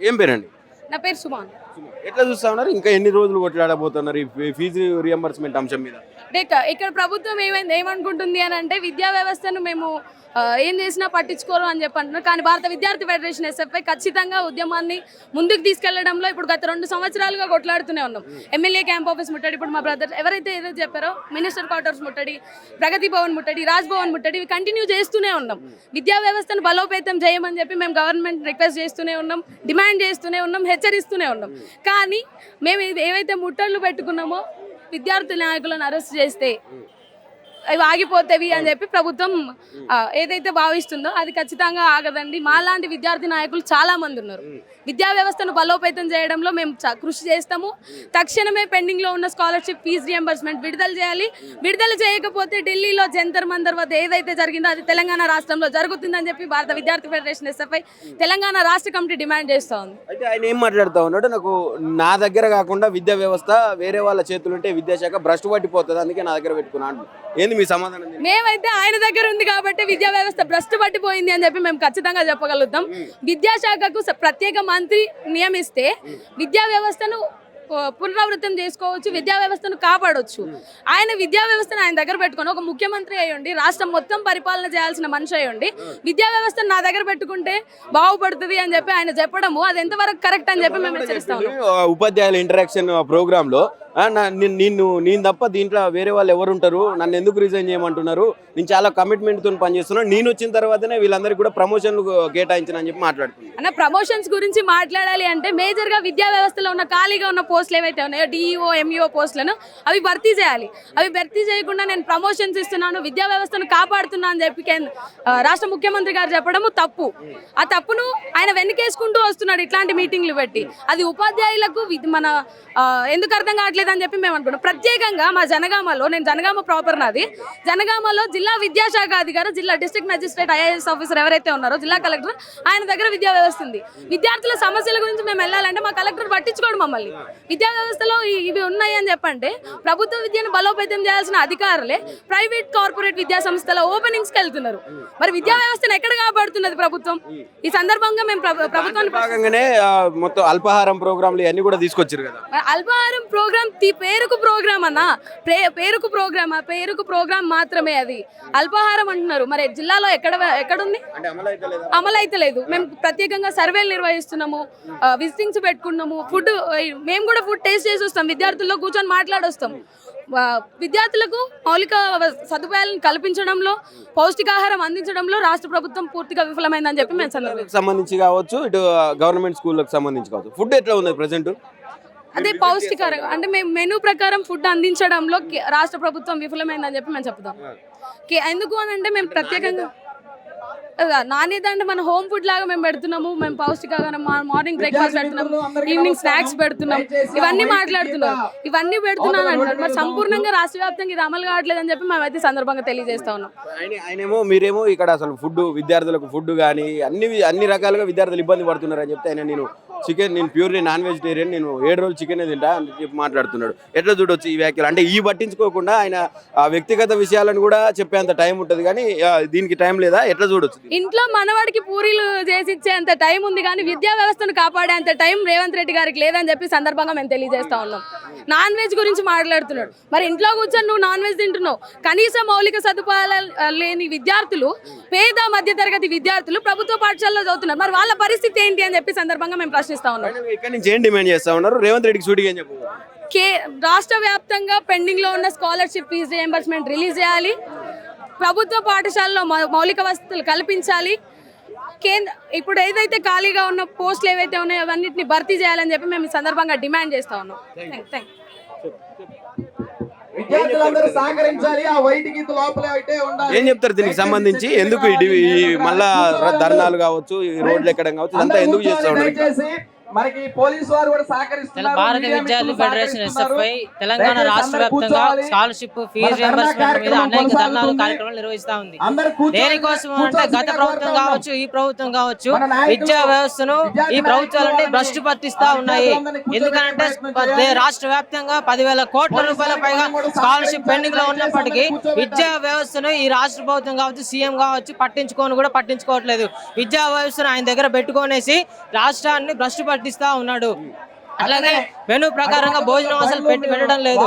ఏం పేరండి? నా పేరు సుమాన్. ఎట్లా చూస్తా ఉన్నారు? ఇంకా ఎన్ని రోజులు కొట్లాడబోతున్నారు ఈ ఫీజు రియంబర్స్మెంట్ అంశం మీద? అంటే ఇక్కడ ప్రభుత్వం ఏమనుకుంటుంది అని అంటే విద్యా వ్యవస్థను మేము ఏం చేసినా పట్టించుకోరు అని చెప్పి అంటున్నారు. కానీ భారత విద్యార్థి ఫెడరేషన్ ఎస్ఎఫ్ఐ ఖచ్చితంగా ఉద్యమాన్ని ముందుకు తీసుకెళ్లడంలో ఇప్పుడు గత 2 సంవత్సరాలుగా కొట్లాడుతూనే ఉన్నాం. ఎమ్మెల్యే క్యాంప్ ఆఫీస్ ముట్టడి, ఇప్పుడు మా బ్రదర్ ఎవరైతే ఏదో చెప్పారో మినిస్టర్ క్వార్టర్స్ ముట్టడి, ప్రగతి భవన్ ముట్టడి, రాజ్ భవన్ ముట్టడి, ఇవి కంటిన్యూ చేస్తూనే ఉన్నాం. విద్యా వ్యవస్థను బలోపేతం చేయమని చెప్పి మేము గవర్నమెంట్ రిక్వెస్ట్ చేస్తూనే ఉన్నాం, డిమాండ్ చేస్తూనే ఉన్నాం, హెచ్చరిస్తూనే ఉన్నాం. కానీ మేము ఏవైతే ముట్టళ్ళు పెట్టుకున్నామో విద్యార్థి నాయకులను అరెస్ట్ చేస్తే అవి ఆగిపోతేవి అని చెప్పి ప్రభుత్వం ఏదైతే భావిస్తుందో అది ఖచ్చితంగా ఆగదండి. మాలాంటి విద్యార్థి నాయకులు చాలా మంది ఉన్నారు. విద్యా వ్యవస్థను బలోపేతం చేయడంలో మేము కృషి చేస్తాము. తక్షణమే పెండింగ్లో ఉన్న స్కాలర్షిప్ ఫీజు రియంబర్స్మెంట్ విడుదల చేయాలి. విడుదల చేయకపోతే ఢిల్లీలో జంతర్ మందర్ వద్ద ఏదైతే జరిగిందో అది తెలంగాణ రాష్ట్రంలో జరుగుతుందని చెప్పి భారత విద్యార్థి ఫెడరేషన్ ఎస్ఎఫ్ఐ తెలంగాణ రాష్ట్ర కమిటీ డిమాండ్ చేస్తూ ఉంది. అయితే ఆయన ఏం మాట్లాడుతూ ఉన్నాడు, నాకు నా దగ్గర కాకుండా విద్యా వ్యవస్థ వేరే వాళ్ళ చేతులుంటే విద్యాశాఖ భ్రష్టు పట్టిపోతుంది, అందుకే నా దగ్గర పెట్టుకున్నాను. ఏంది మీ సమాధానం? మేమైతే ఆయన దగ్గర ఉంది కాబట్టి విద్యా వ్యవస్థ భ్రష్టు పట్టిపోయింది అని చెప్పి మేము ఖచ్చితంగా చెప్పగలుగుతాం. విద్యాశాఖకు ప్రత్యేక మంత్రి నియమిస్తే విద్యా వ్యవస్థను పునరావృతం చేసుకోవచ్చు, విద్యా వ్యవస్థను కాపాడవచ్చు. ఆయన విద్యా వ్యవస్థను ఆయన దగ్గర పెట్టుకొని ఒక ముఖ్యమంత్రి అయ్యండి, రాష్ట్రం మొత్తం పరిపాలన చేయాల్సిన మనిషి అయ్యండి విద్యా వ్యవస్థను నా దగ్గర పెట్టుకుంటే బాగుపడుతుంది అని చెప్పి ఆయన చెప్పడము అది ఎంతవరకు కరెక్ట్ అని చెప్పి మేము హెచ్చరిస్తాము. ఉపాధ్యాయుల ఇంటరాక్షన్ ప్రోగ్రామ్ లో నేను తప్ప దీంట్లో వేరే వాళ్ళు ఎవరు ఉంటారు, నన్ను ఎందుకు రిజైన్ చేయమంటున్నారు, నేను చాలా కమిట్మెంట్ తో పనిచేస్తున్నాను, నేను వచ్చిన తర్వాతనే వీళ్ళందరికీ కూడా ప్రమోషన్లు కేటాయించిన అని చెప్పి మాట్లాడుతున్నాను. అన్న ప్రమోషన్స్ గురించి మాట్లాడాలి అంటే మేజర్ గా విద్యా వ్యవస్థలో ఉన్న ఖాళీగా ఉన్న పోస్టులు ఏవైతే ఉన్నాయో డిఈఓ ఎంఈఓ పోస్టులను అవి భర్తీ చేయాలి. అవి భర్తీ చేయకుండా నేను ప్రమోషన్స్ ఇస్తున్నాను, విద్యా వ్యవస్థను కాపాడుతున్నా అని చెప్పి రాష్ట్ర ముఖ్యమంత్రి గారు చెప్పడము తప్పు. ఆ తప్పును ఆయన వెనకేసుకుంటూ వస్తున్నాడు ఇట్లాంటి మీటింగ్లు పెట్టి. అది ఉపాధ్యాయులకు మన ఎందుకు అర్థం కావట్లేదు అని చెప్పి మేము అనుకున్నాం. ప్రత్యేకంగా మా జనగామలో, నేను జనగామ ప్రాపర్ నాది, జనగామలో జిల్లా విద్యాశాఖ అధికారి, జిల్లా డిస్ట్రిక్ట్ మెజిస్ట్రేట్ ఐఏఎస్ ఆఫీసర్ ఎవరైతే ఉన్నారో జిల్లా కలెక్టర్, ఆయన దగ్గర విద్యా వ్యవస్థ ఉంది. విద్యార్థుల సమస్యల గురించి మేము వెళ్ళాలంటే మా కలెక్టర్ పట్టించుకోడు మమ్మల్ని. విద్యా వ్యవస్థలో ఇవి ఉన్నాయి అని చెప్పంటే ప్రభుత్వ విద్యను బలోపేతం చేయాల్సిన అధికారులే ప్రైవేట్ కార్పొరేట్ విద్యా సంస్థల ఓపెనింగ్స్కి వెళ్తున్నారు. మరి విద్యా వ్యవస్థను ఎక్కడ కాపాడుతున్నది ప్రభుత్వం? ఈ సందర్భంగా మేము ప్రభుత్వాన్ని భాగంగానే మొత్తం అల్పాహారం ప్రోగ్రాంలు ఇవన్నీ కూడా తీసుకొచ్చారు కదా. అల్పాహారం ప్రోగ్రామ్ పేరుకు ప్రోగ్రామ్ అన్న, పేరుకు ప్రోగ్రామ్ మాత్రమే. అది అల్పాహారం అంటున్నారు. మరి జిల్లాలో ఎక్కడుంది? అమలైతే లేదు. మేము ప్రత్యేకంగా సర్వేలు నిర్వహిస్తున్నాము, విజిటింగ్స్ పెట్టుకున్నాము, ఫుడ్ మేము కూడా ఫుడ్ టేస్ట్ చేసి వస్తాం, విద్యార్థుల్లో కూర్చొని మాట్లాడొస్తాం. విద్యార్థులకు మౌలిక సదుపాయాలను కల్పించడంలో, పౌష్టికాహారం అందించడంలో రాష్ట్ర ప్రభుత్వం పూర్తిగా విఫలమైందని చెప్పి మేము సంబంధించి కావచ్చు, ఇటు గవర్నమెంట్ స్కూళ్ళకి సంబంధించి కావచ్చు, ఫుడ్ ఎట్లా ఉంది ప్రెసెంట్? అదే పౌష్టికారం అంటే మేము మెనూ ప్రకారం ఫుడ్ అందించడంలో రాష్ట్ర ప్రభుత్వం విఫలమైందని చెప్పి మేము చెప్తాం. ఎందుకు అని అంటే మేము ప్రత్యేకంగా నాణ్యత అంటే మన హోమ్ ఫుడ్ లాగా మేము పెడుతున్నాము. మేము పౌష్టికాహారం మార్నింగ్ బ్రేక్ఫాస్ట్ పెడుతున్నాము, ఈవినింగ్ స్నాక్స్ పెడుతున్నాం, ఇవన్నీ మాట్లాడుతున్నాం, ఇవన్నీ పెడుతున్నాను అంటున్నారు. మరి సంపూర్ణంగా రాష్ట్ర వ్యాప్తంగా ఇది అమలు కావట్లేదు అని చెప్పి మేమైతే సందర్భంగా తెలియజేస్తా ఉన్నాం. ఆయనేమో మీరేమో ఇక్కడ అసలు ఫుడ్ విద్యార్థులకు ఫుడ్ కానీ అన్ని రకాలుగా విద్యార్థులు ఇబ్బంది పడుతున్నారు అని చెప్తే ఆయన నేను ప్యూర్లీ నాన్ వెజిటేరియన్, నేను 7 రోజులు చికెన్ తింటా అని చెప్పి మాట్లాడుతున్నాడు. ఎట్లా చూడొచ్చు ఈ వ్యాఖ్యలు? అంటే ఈ పట్టించుకోకుండా ఆయన వ్యక్తిగత విషయాలను కూడా చెప్పేంత టైం ఉంటుంది, కానీ దీనికి టైం లేదా? ఎట్లా చూడొచ్చు? ఇంట్లో మనవాడికి పూరీలు చేసి ఇచ్చేంత టైం ఉంది, కానీ విద్యా వ్యవస్థను కాపాడేంత టైం రేవంత్ రెడ్డి గారికి లేదని చెప్పి సందర్భంగా మేము తెలియజేస్తా ఉన్నాం. నాన్ వెజ్ గురించి మాట్లాడుతున్నాడు. మరి ఇంట్లో కూర్చొని నువ్వు నాన్ వెజ్ తింటున్నావు. కనీస మౌలిక సదుపాయాలు లేని విద్యార్థులు, పేద మధ్య తరగతి విద్యార్థులు ప్రభుత్వ పాఠశాలలో చదువుతున్నారు. మరి వాళ్ళ పరిస్థితి ఏంటి అని చెప్పి సందర్భంగా మేము ప్రశ్నిస్తా ఉన్నాం. ఇక్కడ నుంచి ఏం డిమాండ్ చేస్తా ఉన్నారు? రేవంత్ రెడ్డికి సూటిగా ఏం చెప్పు? రాష్ట్ర వ్యాప్తంగా పెండింగ్ లో ఉన్న స్కాలర్షిప్ ఫీజు రియంబర్స్మెంట్ రిలీజ్ చేయాలి, ప్రభుత్వ పాఠశాలలో మౌలిక వసతులు కల్పించాలి, ఇప్పుడు ఏదైతే ఖాళీగా ఉన్న పోస్టులు ఏవైతే ఉన్నాయో అవన్నిటిని భర్తీ చేయాలని చెప్పి మేము ఈ సందర్భంగా డిమాండ్ చేస్తా ఉన్నాం. ఏం చెప్తారు దీనికి సంబంధించి? ఎందుకు మళ్ళా ధర్నాలు కావచ్చు, రోడ్లు ఎక్కడం కావచ్చు, ఇదంతా ఎందుకు చేస్తా ఉన్నారు? మనకి పోలీసు వారు కూడా సహకరిస్తున్నారు. భారత విద్యార్థి ఫెడరేషన్ ఎస్ఎఫ్ఐ తెలంగాణ రాష్ట్ర వ్యాప్తంగా స్కాలర్షిప్ ఫీజు రియంబర్స్మెంట్ మీద అనేక ధర్నాలు కార్యక్రమాలు నిర్వహిస్తా ఉంది. దేనికోసం అంటే గత ప్రభుత్వం కావచ్చు, ఈ ప్రభుత్వం కావచ్చు, విద్యా వ్యవస్థను ఈ ప్రభుత్వాలన్నీ భ్రష్టు పట్టిస్తా ఉన్నాయి. ఎందుకంటే రాష్ట్ర వ్యాప్తంగా 10,000 కోట్ల రూపాయల పైగా స్కాలర్షిప్ పెండింగ్ లో ఉన్నప్పటికీ విద్యా వ్యవస్థను ఈ రాష్ట్ర ప్రభుత్వం కావచ్చు, సీఎం కావచ్చు పట్టించుకోవట్లేదు. విద్యా వ్యవస్థను ఆయన దగ్గర పెట్టుకొనేసి రాష్ట్రాన్ని భ్రష్టు పట్టిస్తా ఉన్నాడు. అలాగే మెనూ ప్రకారంగా భోజనం అసలు పెట్టడం లేదు.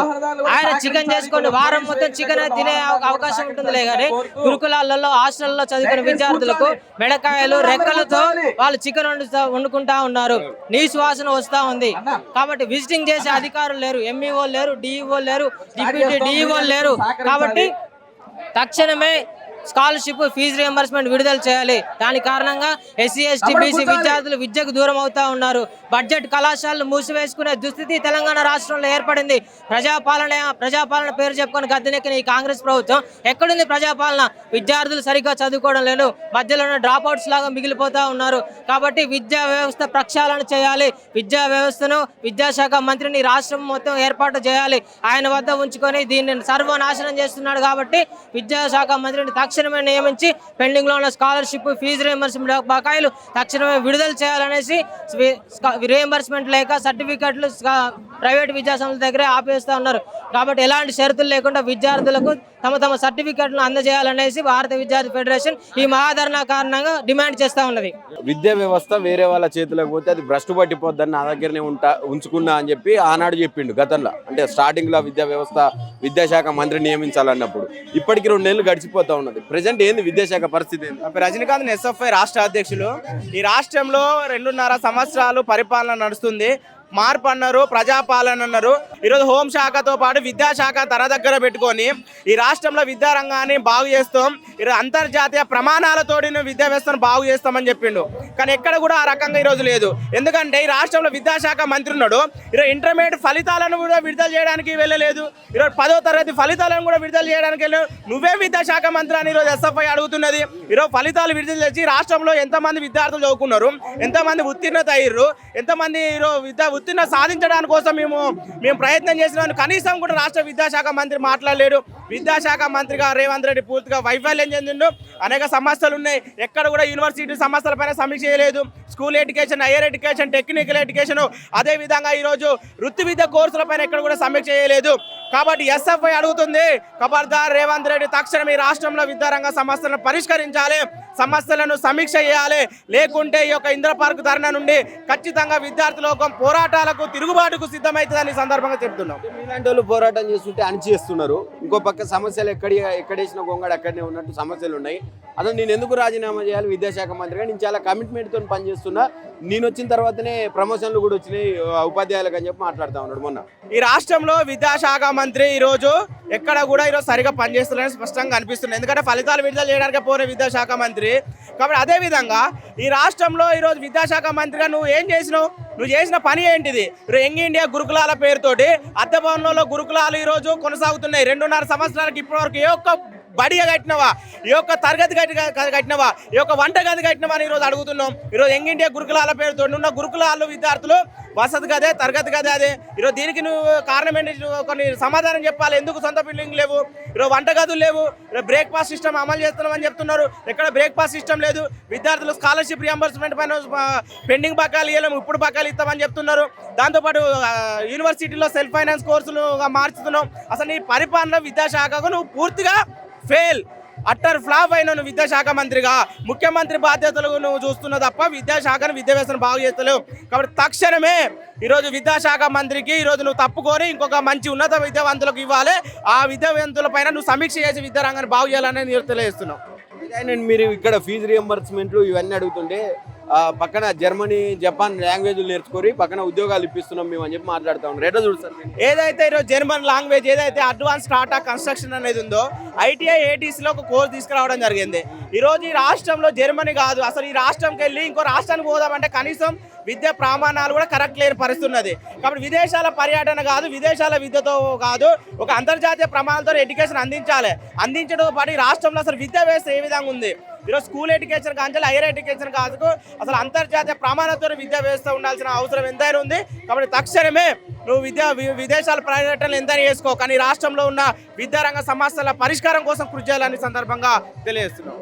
ఆయన చికెన్ చేసుకొని వారం మొత్తం చికెన్ తినే అవకాశం ఉంటుందిలే కానీ గురుకులాలలో హాస్టల్లో చదువుకునే విద్యార్థులకు మెడకాయలు రెక్కలతో వాళ్ళు చికెన్ వండుకుంటా ఉన్నారు. నీసు వాసన వస్తా ఉంది. కాబట్టి విజిటింగ్ చేసే అధికారులు లేరు, ఎంఈఓ లేరు, డిఈఓ లేరు, డిప్యూటీ డిఈఓ లేరు. కాబట్టి తక్షణమే స్కాలర్షిప్ ఫీజు రియంబర్స్మెంట్ విడుదల చేయాలి. దాని కారణంగా ఎస్సీ ఎస్టీ బీసీ విద్యార్థులు విద్యకు దూరం అవుతా ఉన్నారు. బడ్జెట్ కళాశాలలు మూసివేసుకునే దుస్థితి తెలంగాణ రాష్ట్రంలో ఏర్పడింది. ప్రజాపాలన పేరు చెప్పుకొని గద్దెనెక్కిన ఈ కాంగ్రెస్ ప్రభుత్వం ఎక్కడుంది ప్రజాపాలన? విద్యార్థులు సరిగ్గా చదువుకోవడం లేదు, మధ్యలోనే డ్రాప్ అవుట్స్ లాగా మిగిలిపోతా ఉన్నారు. కాబట్టి విద్యా వ్యవస్థ ప్రక్షాళన చేయాలి. విద్యా వ్యవస్థను విద్యాశాఖ మంత్రిని రాష్ట్రం మొత్తం ఏర్పాటు చేయాలి. ఆయన వద్ద ఉంచుకొని దీన్ని సర్వనాశనం చేస్తున్నాడు. కాబట్టి విద్యాశాఖ మంత్రిని తక్షణమే నియమించి పెండింగ్ లో ఉన్న స్కాలర్షిప్ ఫీజు రియంబర్స్మెంట్ బకాయిలు తక్షణమే విడుదల చేయాలనేసి రియంబర్స్మెంట్ లేక సర్టిఫికెట్లు ప్రైవేట్ విద్యా సంస్థల దగ్గరే ఆపేస్తా ఉన్నారు. కాబట్టి ఎలాంటి షరతులు లేకుండా విద్యార్థులకు తమ సర్టిఫికెట్లను అందజేయాలనేసి భారత విద్యార్థి ఫెడరేషన్ ఈ మహాధర్నా కారణంగా డిమాండ్ చేస్తా ఉన్నది. విద్యా వ్యవస్థ వేరే వాళ్ళ చేతులకు పోతే అది భ్రష్టు పట్టిపోద్దని నా దగ్గరనే ఉంచుకున్నా అని చెప్పి ఆనాడు చెప్పిండు గతంలో. అంటే స్టార్టింగ్ లో విద్యా వ్యవస్థ విద్యాశాఖ మంత్రి నియమించాలన్నప్పుడు ఇప్పటికి 2 నెలలు గడిచిపోతా ఉన్నది. ప్రెసెంట్ ఏంది విద్యాశాఖ పరిస్థితి ఏంది? రజనీకాంత్ ఎస్ఎఫ్ఐ రాష్ట్ర అధ్యక్షులు. ఈ రాష్ట్రంలో 2.5 సంవత్సరాలు పరిపాలన నడుస్తుంది. మార్పు అన్నారు, ప్రజాపాలన అన్నారు. ఈరోజు హోంశాఖతో పాటు విద్యాశాఖ తన దగ్గర పెట్టుకొని ఈ రాష్ట్రంలో విద్యారంగాన్ని బాగు చేస్తాం, ఈరోజు అంతర్జాతీయ ప్రమాణాలతోటి విద్యా వ్యవస్థను బాగు చేస్తామని చెప్పిండు. కానీ ఎక్కడ కూడా ఆ రకంగా ఈరోజు లేదు. ఎందుకంటే ఈ రాష్ట్రంలో విద్యాశాఖ మంత్రి ఉన్నాడు, ఈరోజు ఇంటర్మీడియట్ ఫలితాలను కూడా విడుదల చేయడానికి వెళ్ళలేదు. ఈరోజు 10వ తరగతి ఫలితాలను కూడా విడుదల చేయడానికి వెళ్ళలేదు. నువ్వే విద్యాశాఖ మంత్రి అని ఈరోజు ఎస్ఎఫ్ఐ అడుగుతున్నది. ఈరోజు ఫలితాలు విడుదల చేసి రాష్ట్రంలో ఎంతమంది విద్యార్థులు చదువుకున్నారు, ఎంతమంది ఉత్తీర్ణత అయ్యారు, ఎంతమంది ఈరోజు ఉత్తీర్ణ సాధించడానికి కోసం మేము ప్రయత్నం చేసినాం. కనీసం కూడా రాష్ట్ర విద్యాశాఖ మంత్రి మాట్లాడలేడు. విద్యాశాఖ మంత్రిగా రేవంత్ రెడ్డి పూర్తిగా వైఫల్యం చెందిండు. అనేక సమస్యలు ఉన్నాయి. ఎక్కడ కూడా యూనివర్సిటీ సమస్యలపైన సమీక్ష చేయలేదు. School education, higher education, technical education, అదేవిధంగా ఈరోజు వృత్తి విద్య కోర్సులపైన ఎక్కడ కూడా సమీక్ష చేయలేదు. కాబట్టి ఎస్ఎఫ్ఐ అడుగుతుంది, ఖబర్దార్ రేవంత్ రెడ్డి తక్షణం ఈ రాష్ట్రంలో విద్యారంగ సమస్యలను పరిష్కరించాలి, సమస్యలను సమీక్ష చేయాలి. లేకుంటే ఈ యొక్క ఇంద్ర పార్క్ ధర్నా నుండి ఖచ్చితంగా విద్యార్థి లోకం పోరాటాలకు తిరుగుబాటుకు సిద్ధమవుతుందని సందర్భంగా చెప్తున్నాం. ఇలాంటి వాళ్ళు పోరాటం చేస్తుంటే అణిచేస్తున్నారు. ఇంకో పక్క సమస్యలు ఎక్కడేసిన గొంగడు అక్కడనే ఉన్నట్టు సమస్యలు ఉన్నాయి. అసలు నేను ఎందుకు రాజీనామా చేయాలి విద్యాశాఖ మంత్రిగా? నేను చాలా కమిట్మెంట్తో పనిచేస్తున్నా. నేను వచ్చిన తర్వాతనే ప్రమోషన్లు కూడా వచ్చినాయి ఉపాధ్యాయులకు అని చెప్పి మాట్లాడుతూ ఉన్నాడు. మొన్న ఈ రాష్ట్రంలో విద్యాశాఖ మంత్రి ఈరోజు ఎక్కడ కూడా ఈరోజు సరిగా పనిచేస్తున్నారని స్పష్టంగా అనిపిస్తుంది. ఎందుకంటే ఫలితాలు విడుదల చేయడానికి పోయిన విద్యాశాఖ మంత్రి. కాబట్టి అదేవిధంగా ఈ రాష్ట్రంలో ఈరోజు విద్యాశాఖ మంత్రిగా నువ్వు ఏం చేసినావు? నువ్వు చేసిన పని ఏంటిది? యంగ్ ఇండియా గురుకులాల పేరుతోటి అద్దె భవనంలో గురుకులాలు ఈరోజు కొనసాగుతున్నాయి. 2.5 సంవత్సరాలకు ఇప్పటివరకు ఏ ఒక్క బడిగా కట్టినవా, ఈ యొక్క తరగతి కట్టినవా, ఈ యొక్క వంట గది కట్టినవా అని ఈరోజు అడుగుతున్నాం. ఈరోజు యంగ్ ఇండియా గురుకులాల పేరుతో ఉన్న గురుకులాలు విద్యార్థులు వసతి గదే, తరగతి గదే అదే. ఈరోజు దీనికి నువ్వు కారణం ఏంటి? కొన్ని సమాధానం చెప్పాలి. ఎందుకు సొంత బిల్డింగ్ లేవు, ఈరోజు వంట గదులు లేవు, బ్రేక్ఫాస్ట్ సిస్టమ్ అమలు చేస్తున్నామని చెప్తున్నారు. ఎక్కడ బ్రేక్ఫాస్ట్ సిస్టమ్ లేదు. విద్యార్థులు స్కాలర్షిప్ రియంబర్స్మెంట్ పైన పెండింగ్ బకాయిలు ఇవ్వలేము, ఇప్పుడు బకాయిలు ఇస్తామని చెప్తున్నారు. దాంతోపాటు యూనివర్సిటీలో సెల్ఫ్ ఫైనాన్స్ కోర్సులుగా మార్చుతున్నాం. అసలు ఈ పరిపాలన విద్యాశాఖకు నువ్వు పూర్తిగా ఫెయిల్, అట్టర్ ఫ్లాప్ అయిన నువ్వు విద్యాశాఖ మంత్రిగా ముఖ్యమంత్రి బాధ్యతలు నువ్వు చూస్తున్న తప్ప విద్యాశాఖను విద్యా వ్యవస్థను బాగు చేస్తలేవు. కాబట్టి తక్షణమే ఈరోజు విద్యాశాఖ మంత్రికి ఈరోజు నువ్వు తప్పుకొని ఇంకొక మంచి ఉన్నత విద్యావంతులకు ఇవ్వాలి. ఆ విద్యావంతుల పైన నువ్వు సమీక్ష చేసి విద్యారంగాన్ని బాగు చేయాలని నేను తెలియజేస్తున్నావు. మీరు ఇక్కడ ఫీజు రియంబర్స్మెంట్లు ఇవన్నీ అడుగుతుంటే పక్కన జర్మనీ, జపాన్ లాంగ్వేజ్లు నేర్చుకొని పక్కన ఉద్యోగాలు ఇప్పిస్తున్నాం మేము అని చెప్పి మాట్లాడుతూ ఉన్నారు. ఎట్లా చూస్తారు? ఏదైతే ఈరోజు జర్మన్ లాంగ్వేజ్ ఏదైతే అడ్వాన్స్ టాటా కన్స్ట్రక్షన్ అనేది ఉందో ఐటీఐ ఏటీసీలో ఒక కోర్స్ తీసుకురావడం జరిగింది. ఈరోజు ఈ రాష్ట్రంలో జర్మనీ కాదు, అసలు ఈ రాష్ట్రంకి వెళ్ళి ఇంకో రాష్ట్రానికి పోదామంటే కనీసం విద్యా ప్రమాణాలు కూడా కరెక్ట్ లేని పరిస్థితి ఉన్నది. కాబట్టి విదేశాల పర్యటన కాదు, విదేశాల విద్యతో కాదు, ఒక అంతర్జాతీయ ప్రమాణాలతో ఎడ్యుకేషన్ అందించాలి. అందించడంతో పాటు ఈ రాష్ట్రంలో అసలు విద్యా వ్యవస్థ ఏ విధంగా ఉంది, ఈరోజు స్కూల్ ఎడ్యుకేషన్ కాంచాలి, హైయర్ ఎడ్యుకేషన్ కాదు, అసలు అంతర్జాతీయ ప్రమాణాలతో విద్యా వ్యవస్థ ఉండాల్సిన అవసరం ఎంతైనా ఉంది. కాబట్టి తక్షణమే నువ్వు విదేశాల పర్యటనలు ఎంతైనా చేసుకో, కానీ రాష్ట్రంలో ఉన్న విద్యారంగ సమస్యల పరిష్కారం కోసం కృషి చేయాలని సందర్భంగా తెలియజేస్తున్నావు.